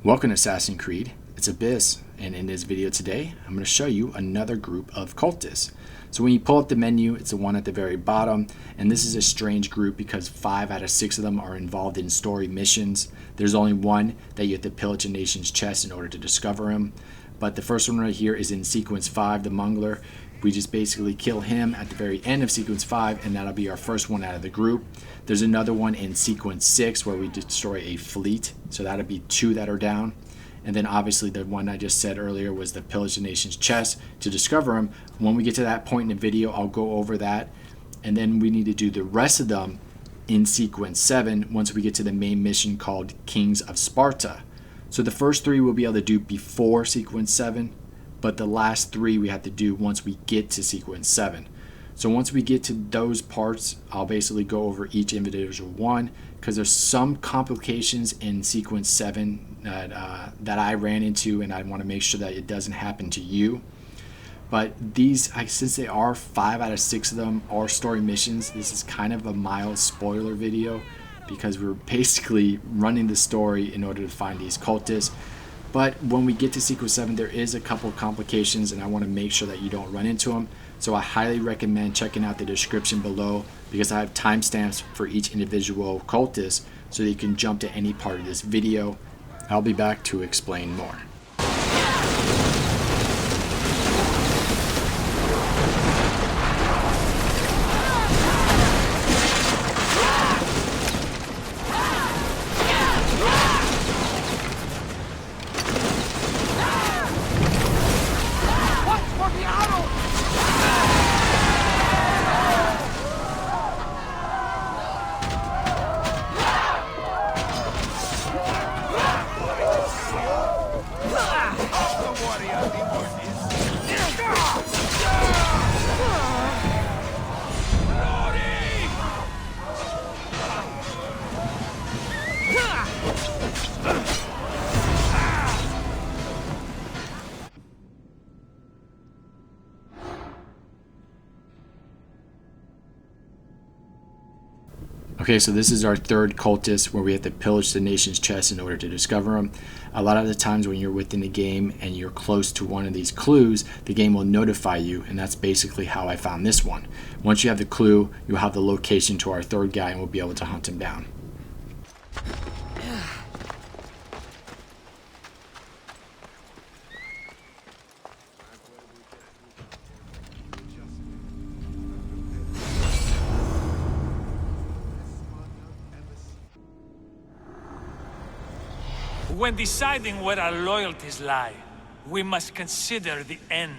Welcome to Assassin's Creed, it's Abyss, and in this video today, I'm going to show you another group of cultists. So when you pull up the menu, it's the one at the very bottom, and this is a strange group because 5 out of 6 of them are involved in story missions. There's only one that you have to pillage a nation's chest in order to discover him. But the first one right here is in Sequence 5, the Monger. We just basically kill him at the very end of Sequence 5, and that'll be our first one out of the group. There's another one in Sequence 6 where we destroy a fleet, so that'll be 2 that are down. And then obviously the one I just said earlier was the pillage the nation's chest to discover him. When we get to that point in the video, I'll go over that. And then we need to do the rest of them in Sequence 7 once we get to the main mission called Kings of Sparta. So the first 3 we'll be able to do before Sequence 7, but the last 3 we have to do once we get to Sequence 7. So once we get to those parts, I'll basically go over each individual one because there's some complications in Sequence 7 that I ran into, and I want to make sure that it doesn't happen to you. But these, since they are 5 out of 6 of them are story missions, this is kind of a mild spoiler video because we're basically running the story in order to find these cultists. But when we get to Sequence 7, there is a couple of complications, and I want to make sure that you don't run into them. So I highly recommend checking out the description below because I have timestamps for each individual cultist so that you can jump to any part of this video. I'll be back to explain more. Okay, so this is our third cultist where we have to pillage the nation's chest in order to discover him. A lot of the times when you're within the game and you're close to one of these clues, the game will notify you, and that's basically how I found this one. Once you have the clue, you'll have the location to our third guy and we'll be able to hunt him down. When deciding where our loyalties lie, we must consider the end.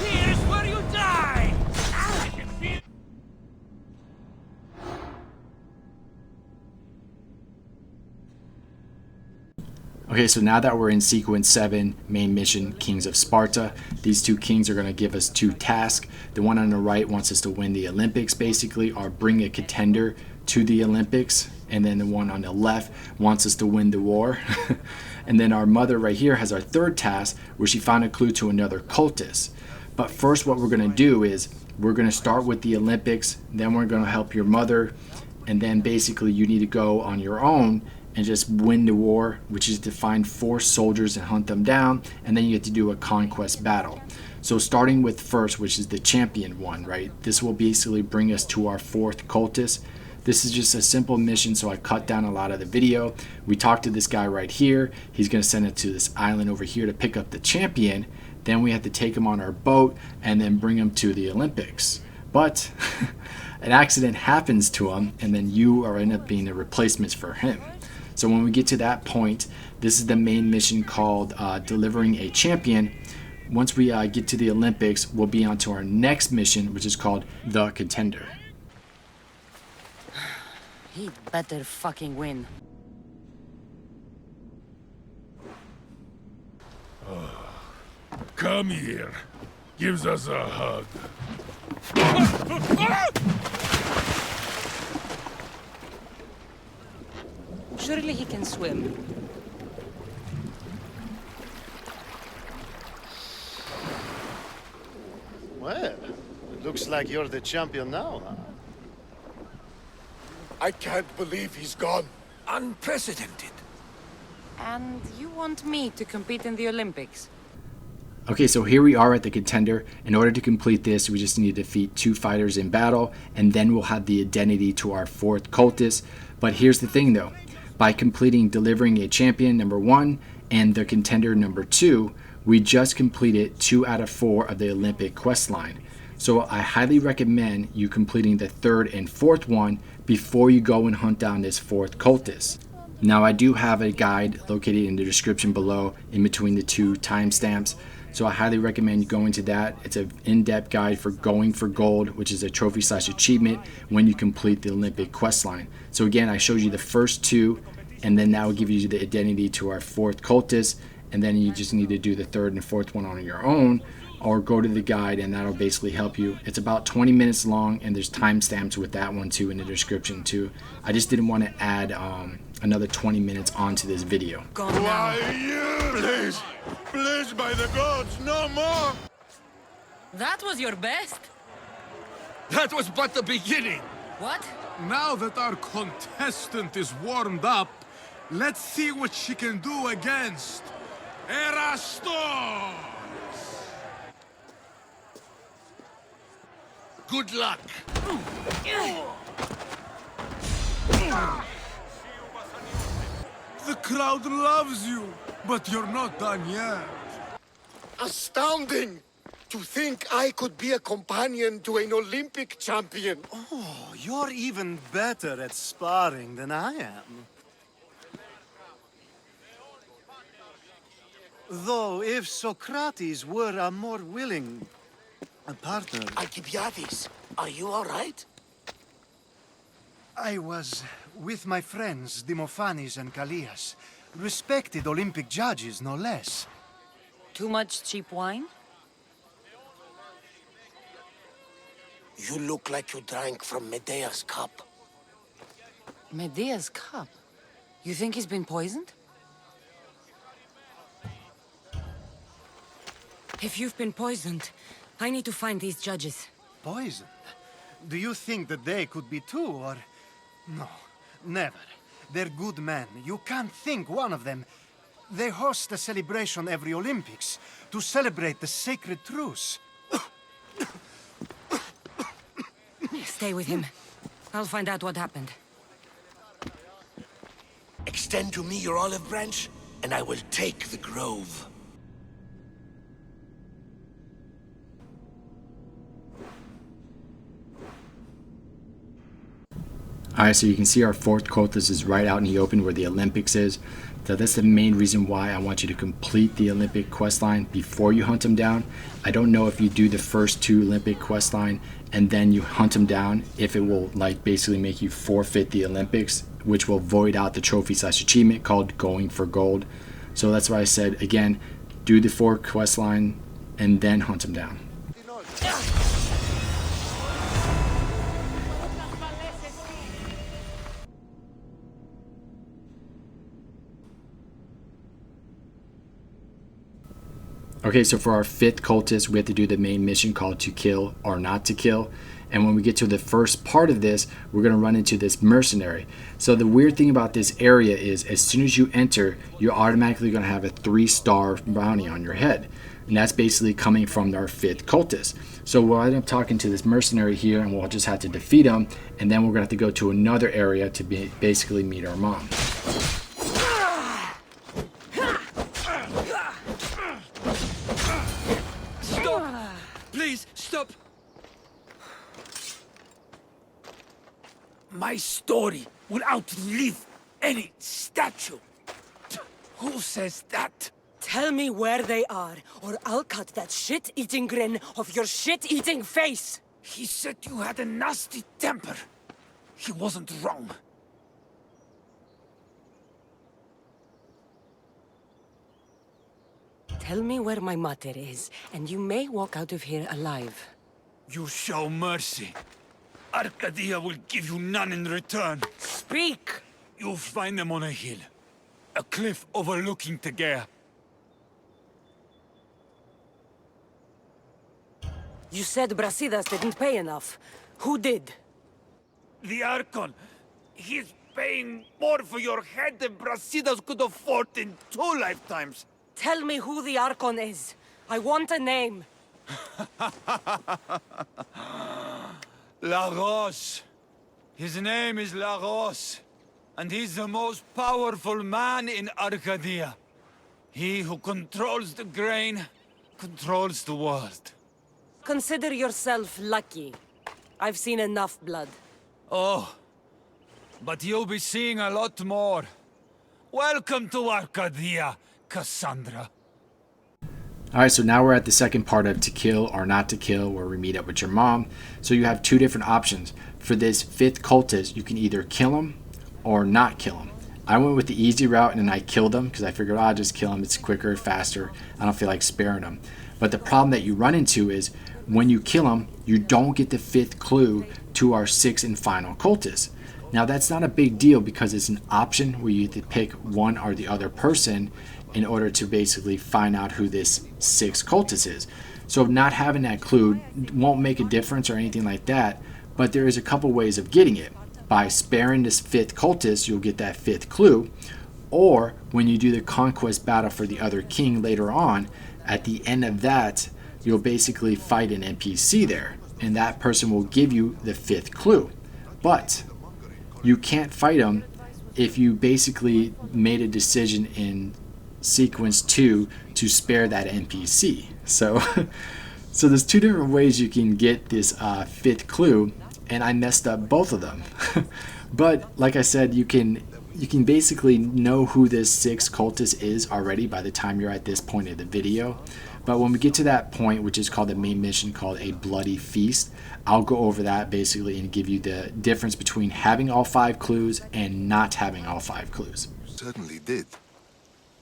Here's where you die! Okay, so now that we're in Sequence 7, main mission, Kings of Sparta, these 2 kings are going to give us 2 tasks. The one on the right wants us to win the Olympics, basically, or bring a contender to the Olympics. And then the one on the left wants us to win the war. And then our mother right here has our third task where she found a clue to another cultist. But first what we're going to do is we're going to start with the Olympics, then we're going to help your mother, and then basically you need to go on your own and just win the war, which is to find 4 soldiers and hunt them down, and then you get to do a conquest battle. So starting with first, which is the champion one, right? This will basically bring us to our 4th cultist. This is just a simple mission, so I cut down a lot of the video. We talked to this guy right here. He's going to send it to this island over here to pick up the champion. Then we have to take him on our boat and then bring him to the Olympics. But an accident happens to him, and then you are end up being the replacements for him. So when we get to that point, this is the main mission called Delivering a Champion. Once we get to the Olympics, we'll be on to our next mission, which is called The Contender. He'd better fucking win. Come here. Gives us a hug. Surely he can swim. Well, it looks like you're the champion now, huh? I can't believe he's gone. Unprecedented. And you want me to compete in the Olympics? Okay, so here we are at the contender. In order to complete this, we just need to defeat 2 fighters in battle, and then we'll have the identity to our 4th cultist. But here's the thing though, by completing delivering a champion number 1 and the contender number 2, we just completed 2 out of 4 of the Olympic quest line. So I highly recommend you completing the 3rd and 4th one before you go and hunt down this 4th cultist. Now I do have a guide located in the description below in between the 2 timestamps. So I highly recommend going to that. It's an in-depth guide for going for gold, which is a trophy/achievement when you complete the Olympic quest line. So again, I showed you the first 2, and then that will give you the identity to our 4th cultist, and then you just need to do the 3rd and 4th one on your own, or go to the guide, and that'll basically help you. It's about 20 minutes long, and there's timestamps with that one too in the description too. I just didn't want to add another 20 minutes onto this video. Why, please, please, by the gods, no more! That was your best? That was but the beginning. What? Now that our contestant is warmed up, let's see what she can do against Erastos! Good luck. The crowd loves you, but you're not done yet. Astounding! To think I could be a companion to an Olympic champion. Oh, you're even better at sparring than I am. Though, if Socrates were a more willing partner... Alcibiades, are you all right? I was with my friends, Demophanes and Kallias. Respected Olympic judges, no less. Too much cheap wine? You look like you drank from Medea's cup. Medea's cup? You think he's been poisoned? If you've been poisoned, I need to find these judges. Poisoned? Do you think that they could be too, or... No, never. They're good men. You can't think one of them. They host a celebration every Olympics to celebrate the sacred truce. Stay with him. I'll find out what happened. Extend to me your olive branch, and I will take the grove. Alright, so you can see our 4th cultist is right out in the open where the Olympics is. So that's the main reason why I want you to complete the Olympic quest line before you hunt him down. I don't know if you do the first 2 Olympic quest line and then you hunt him down, if it will like basically make you forfeit the Olympics, which will void out the trophy/achievement called going for gold. So that's why I said, again, do the 4 quest line and then hunt him down. Okay, so for our 5th cultist, we have to do the main mission called to kill or not to kill. And when we get to the first part of this, we're going to run into this mercenary. So the weird thing about this area is as soon as you enter, you're automatically going to have a 3-star bounty on your head. And that's basically coming from our 5th cultist. So we'll end up talking to this mercenary here, and we'll just have to defeat him. And then we're going to have to go to another area to basically meet our mom. Please, stop! My story will outlive any statue. Who says that? Tell me where they are, or I'll cut that shit-eating grin off your shit-eating face! He said you had a nasty temper. He wasn't wrong. Tell me where my mater is, and you may walk out of here alive. You show mercy. Arcadia will give you none in return. Speak! You'll find them on a hill. A cliff overlooking Tegea. You said Brasidas didn't pay enough. Who did? The Archon. He's paying more for your head than Brasidas could afford in 2 lifetimes. Tell me who the Archon is. I want a name. Lagos. His name is Lagos. And he's the most powerful man in Arcadia. He who controls the grain, controls the world. Consider yourself lucky. I've seen enough blood. Oh, but you'll be seeing a lot more. Welcome to Arcadia, Cassandra. Alright, so now we're at the second part of to kill or not to kill, where we meet up with your mom. So you have 2 different options. For this 5th cultist, you can either kill him or not kill him. I went with the easy route and then I killed him because I figured, I'll just kill him. It's quicker, faster. I don't feel like sparing him. But the problem that you run into is when you kill him, you don't get the 5th clue to our 6th and final cultist. Now that's not a big deal because it's an option where you have to pick one or the other person in order to basically find out who this 6th cultist is. So not having that clue won't make a difference or anything like that, but there is a couple ways of getting it. By sparing this 5th cultist, you'll get that 5th clue, or when you do the conquest battle for the other king later on, at the end of that, you'll basically fight an NPC there, and that person will give you the 5th clue. But you can't fight him if you basically made a decision in sequence 2 to spare that NPC. So there's 2 different ways you can get this 5th clue, and I messed up both of them. But like I said, you can basically know who this 6th cultist is already by the time you're at this point of the video. But when we get to that point, which is called the main mission called a bloody feast, I'll go over that basically and give you the difference between having all 5 clues and not having all 5 clues. Certainly did.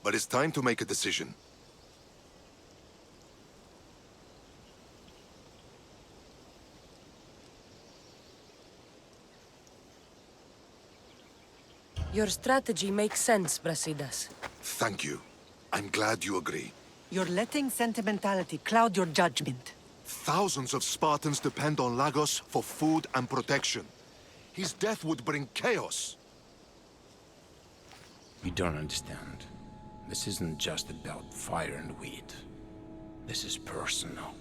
But it's time to make a decision. Your strategy makes sense, Brasidas. Thank you. I'm glad you agree. You're letting sentimentality cloud your judgment. Thousands of Spartans depend on Lagos for food and protection. His death would bring chaos. You don't understand. This isn't just about fire and wheat. This is personal.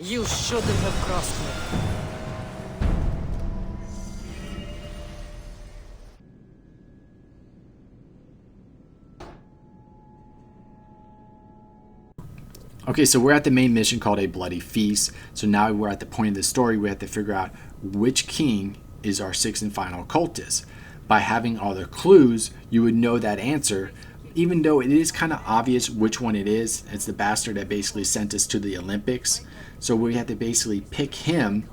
You shouldn't have crossed me. Okay, so we're at the main mission called a bloody feast. So now we're at the point of the story. We have to figure out which king is our 6th and final cultist. By having all the clues, you would know that answer, even though it is kind of obvious which one it is. It's the bastard that basically sent us to the Olympics. So we have to basically pick him.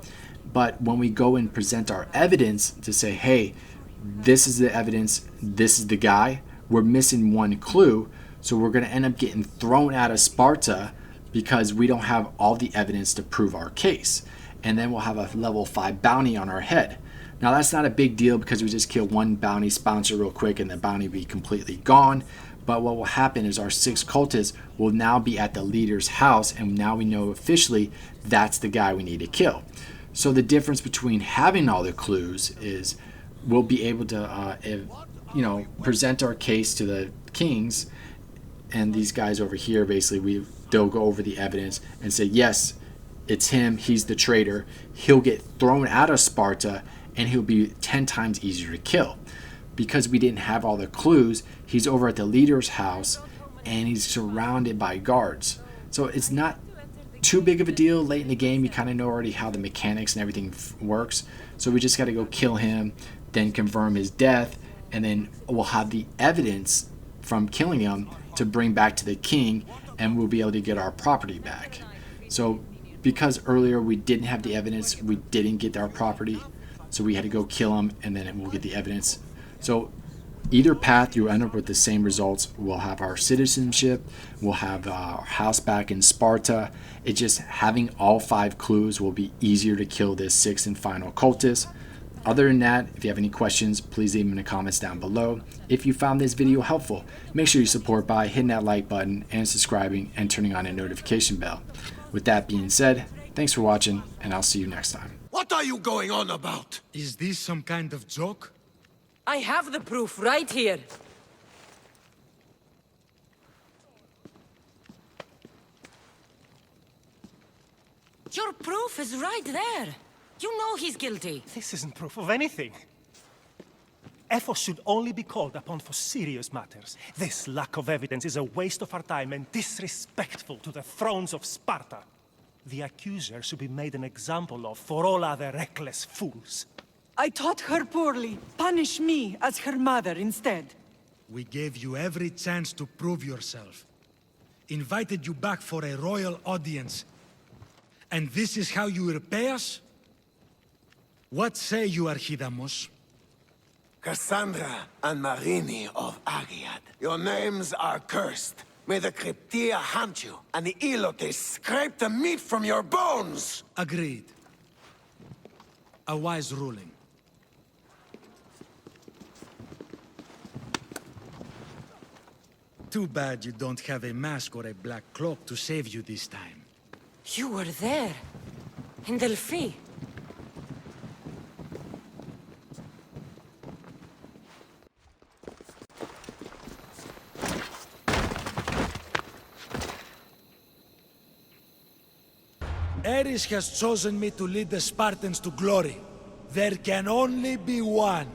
But when we go and present our evidence to say, hey, this is the evidence, this is the guy, we're missing one clue. So we're going to end up getting thrown out of Sparta because we don't have all the evidence to prove our case. And then we'll have a level 5 bounty on our head. Now that's not a big deal because we just kill one bounty sponsor real quick and the bounty will be completely gone. But what will happen is our 6 cultists will now be at the leader's house, and now we know officially that's the guy we need to kill. So the difference between having all the clues is we'll be able to, present our case to the kings, and these guys over here, basically, they'll go over the evidence and say, yes, it's him, he's the traitor. He'll get thrown out of Sparta, and he'll be 10 times easier to kill. Because we didn't have all the clues, he's over at the leader's house, and he's surrounded by guards. So it's not too big of a deal. Late in the game, you kind of know already how the mechanics and everything works. So we just got to go kill him, then confirm his death, and then we'll have the evidence from killing him to bring back to the king, and we'll be able to get our property back. So because earlier we didn't have the evidence, we didn't get our property, so we had to go kill him, and then we'll get the evidence. So either path, you end up with the same results. We'll have our citizenship, we'll have our house back in Sparta. It's just having all 5 clues will be easier to kill this 6th and final cultist. Other than that, if you have any questions, please leave them in the comments down below. If you found this video helpful, make sure you support by hitting that like button and subscribing and turning on a notification bell. With that being said, thanks for watching, and I'll see you next time. What are you going on about? Is this some kind of joke? I have the proof right here. Your proof is right there. You know he's guilty. This isn't proof of anything. Ephos should only be called upon for serious matters. This lack of evidence is a waste of our time and disrespectful to the thrones of Sparta. The accuser should be made an example of for all other reckless fools. I taught her poorly. Punish me as her mother instead. We gave you every chance to prove yourself. Invited you back for a royal audience. And this is how you repay us? What say you, Archidamos? Cassandra and Marini of Agiad, your names are cursed. May the Cryptia haunt you, and the Elotes scrape the meat from your bones! Agreed. A wise ruling. Too bad you don't have a mask or a black cloak to save you this time. You were there. In Delphi. Ares has chosen me to lead the Spartans to glory. There can only be one.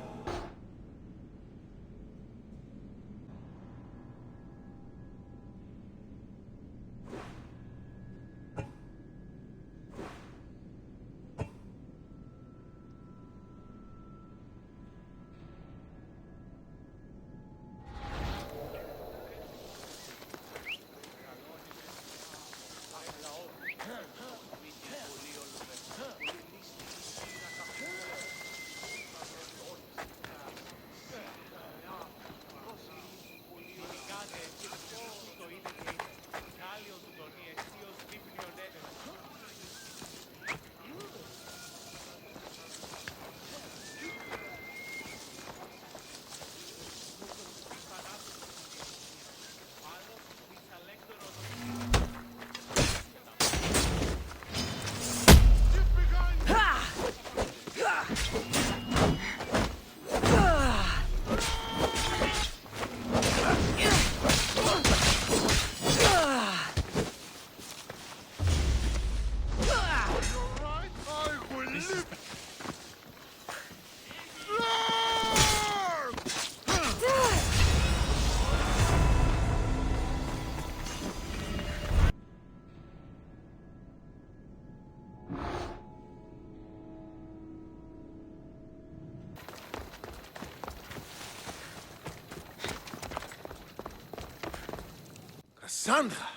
Cassandra,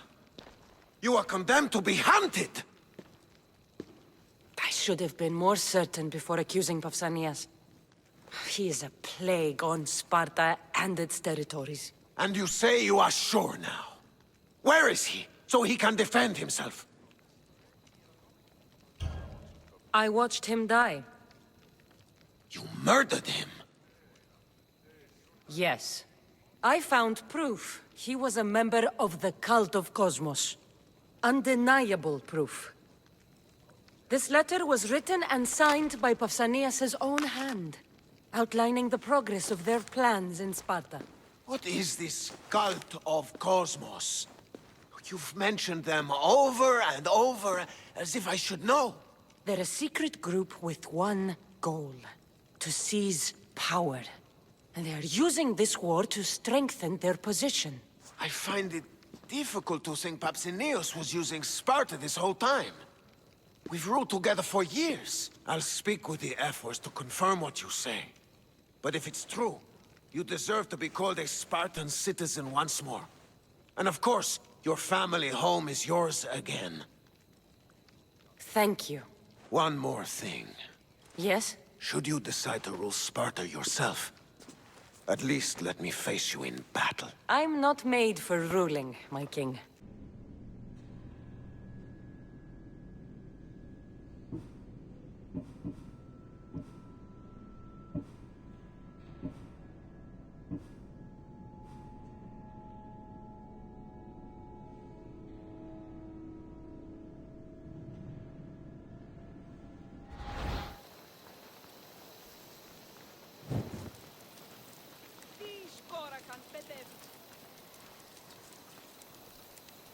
you are condemned to be hunted! I should have been more certain before accusing Pausanias. He is a plague on Sparta and its territories. And you say you are sure now. Where is he, so he can defend himself? I watched him die. You murdered him? Yes. I found proof he was a member of the Cult of Cosmos. Undeniable proof. This letter was written and signed by Pausanias' own hand, outlining the progress of their plans in Sparta. What is this Cult of Cosmos? You've mentioned them over and over, as if I should know. They're a secret group with one goal: to seize power. And they are using this war to strengthen their position. I find it difficult to think Pausanias was using Sparta this whole time. We've ruled together for years. I'll speak with the F-Force to confirm what you say. But if it's true, you deserve to be called a Spartan citizen once more. And of course, your family home is yours again. Thank you. One more thing. Yes? Should you decide to rule Sparta yourself, at least let me face you in battle. I'm not made for ruling, my king.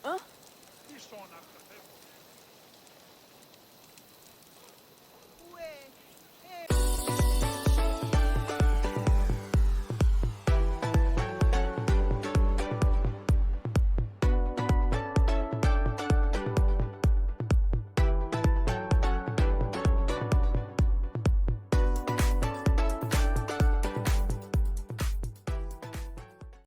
Huh?